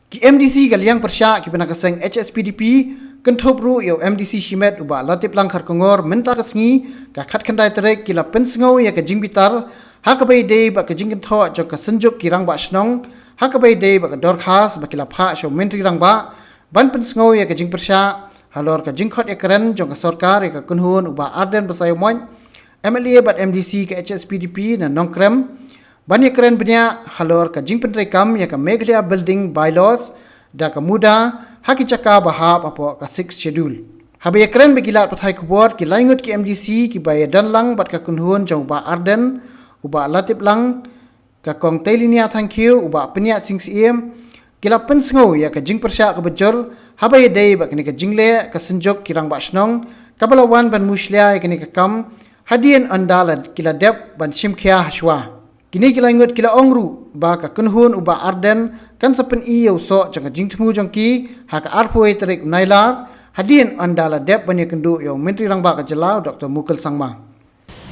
Ki MDC galiang persya ki penakaseng HSPDP kenthop ru yo MDC Shimet uba latip langkar kongor menta kasngi ka khat khandai terek ki la pensngau ya ka jingbitar hakabai dei ba ka jingkentho jo ka senjuk ki rang ba snong hakabai dei ba ka dorkhas ba ki la pha sho mentri rang ba ban pensngau ya ka jing persya halor ka jingkhot ekren jo ka sarkar ya ka kunhun uba arden basayo moin MLA bat MDC ke HSPDP na nongkrem banyak keren banyak halor ka jing penrekam ya ka Meghalaya Building Bylaws da ka muda haki caka bahap apo ka 6 schedule. Habaya keren begilat pathai kubot ki laingut ki MDC ki baya dan lang bat ka kunhun jong ba arden uba latip lang ka kong tailinia thank you uba peniat sing siem kila pensngau ya ka jing persya ka bejor habaya dei ba kini ka jingle ka senjok kirang ba snong kabalawan ban muslia ya kini ka kam hadian andalan kila dep ban simkhia haswa. Kini kila ingat kila ongru ba ka kunhun uba arden kan sepen iyo so jang jing temu jang ki ha ka arpoi terik nailar hadian andala dep banyak kendu yo menteri rang ba ka jelau Dr. Mukul Sangma.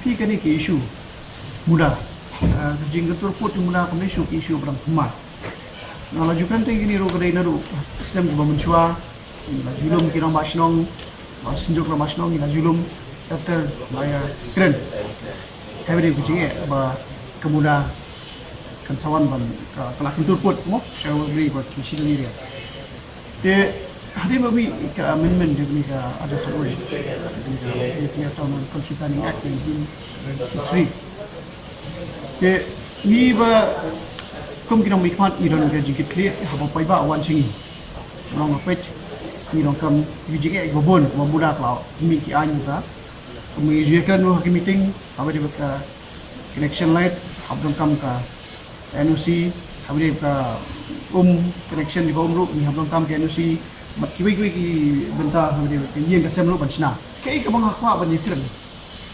Pi kani ki isu muda jing ketur put muda kami isu berang kemat. Nala jukan te gini ro kadai naru Islam ko mencua julum kirang basnong senjuk ra basnong ina julum daftar maya keren. Habis kucing ba kemudah kan sawan ban kalau kentur put mo saya beri buat kisi ni dia. Te hari babi ke amendment dia ni ke ada khawai. Dia punya tahun Constitution Act 1993. Te ni ba kum kinong mikmat ni don ke jikit clear haba pai ba awan singi. Orang ngapet ni don kam jikit gobon muda klau mi ki anyu ta. Kami juakan lu hakim meeting apa dia berkata connection light habdong kam ka NOC habis ka connection di bawah ni habdong kam ke NOC mat kiwi ki benta habis dia yen ka semlo bansna kai ka bang hakwa ban yekren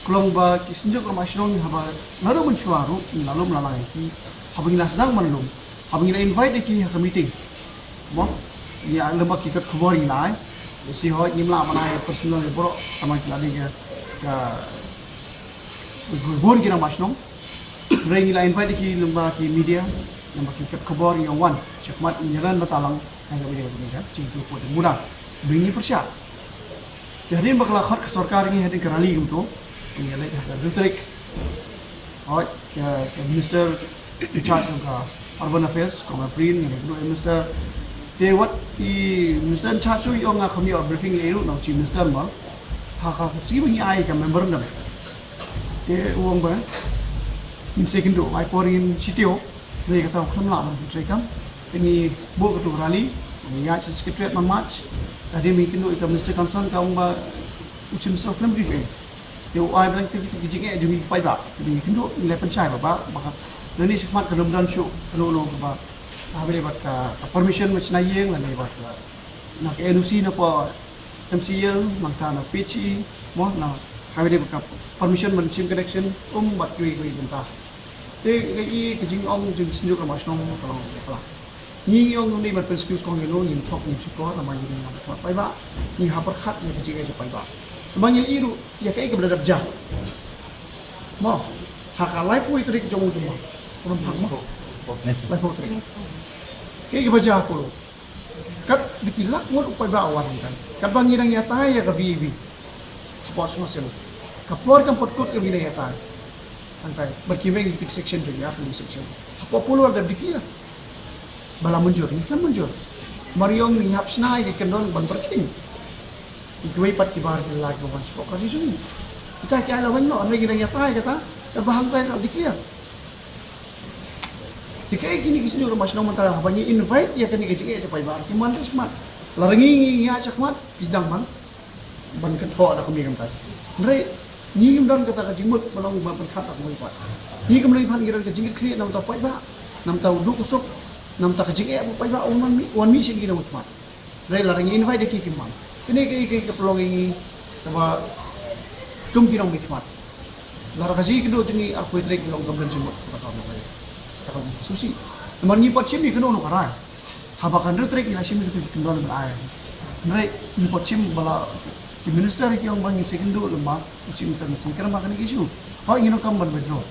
kulong ba kisinjok ka mashrong haba ngaro mensuaru lalu melalai ki habang ina sedang manlum habang ina invite ki ka meeting mo ya lembak ki kat khobor ilai si ho nimla manai personal bro sama ki lagi ka gon kira masnong ring ila invite ki lemba ki media lemba ki kat khabar yang wan chakmat nyaran batalang hanga video ni kan cintu pot muda bringi persya jadi bakal khat sarkar ni hadin karali gumto ini lagi ada rutrik oi ke minister in charge of urban affairs kuma prin ni minister te what the minister in charge of yang kami briefing leru na chief minister ma ha si bagi ai ka member na te uang ba in second do ai porin sitio ni kata kham la man trekam ini bu ketu rally ni ya secretariat march tadi mungkin do ka minister concern ka ba uchim so kham brief te ai bang te ki jinge ju mi pai ba ni kindo ni penchai ba maka ni sikmat ka lumdan shu no ba habis bat ka permission macam yang la ni bat nak NOC na pa MCL mangta na PCE mo na habis ka permission mencim connection bat kui benta te kai kijing ong jing sinjuk ka masnong kalau apa ni ong ni bat excuse kong ni ni top ni siko na mai ni na pai ba ni ha par khat ni kijing ai pai ba mangil iru ya kai ka bladap ja mo ha ka life wi trik jong jong orang phak mo life trik kai ka baja ko kat dikilak ngot upai ba awan kan kat bangirang ya tai ya ka VV bos mo sel kapor kan potkot ke wilayah tan antai berkimeng di section juga di section apa puluh ada dikira bala munjur ni kan munjur mariong ni hap snai ke kendon ban berking ikoi pat kibar ke lag ban spok kasi suni kita kaya lawan no ane gina yata kata bahang kai dikira dikai gini kisah juga masih nama antara banyak invite ya kan dikecik aja pai bar kiman tu smart larangi ya cakmat kisdang man ban ketho ada kami kan tadi ni kim dan kata kajimut malong ba pen khat ak moi pat ni kam lai phan giran kajing kri nam ta pai ba nam ta du kusuk nam ta kajing e pai ba on mi sing gina utmat rai larangi invite ki kim man ini ke pelong ini sama kum kirong mikmat lara kaji kedo jengi aku trek long kam jimut kata kata susi man ni pot sim ni keno no karai habakan trek ila sim itu kendon berai rai ni pot sim bala di minister yang bang second do lemah uci utan singkar makan isu. Oh ingin kam ban withdraw.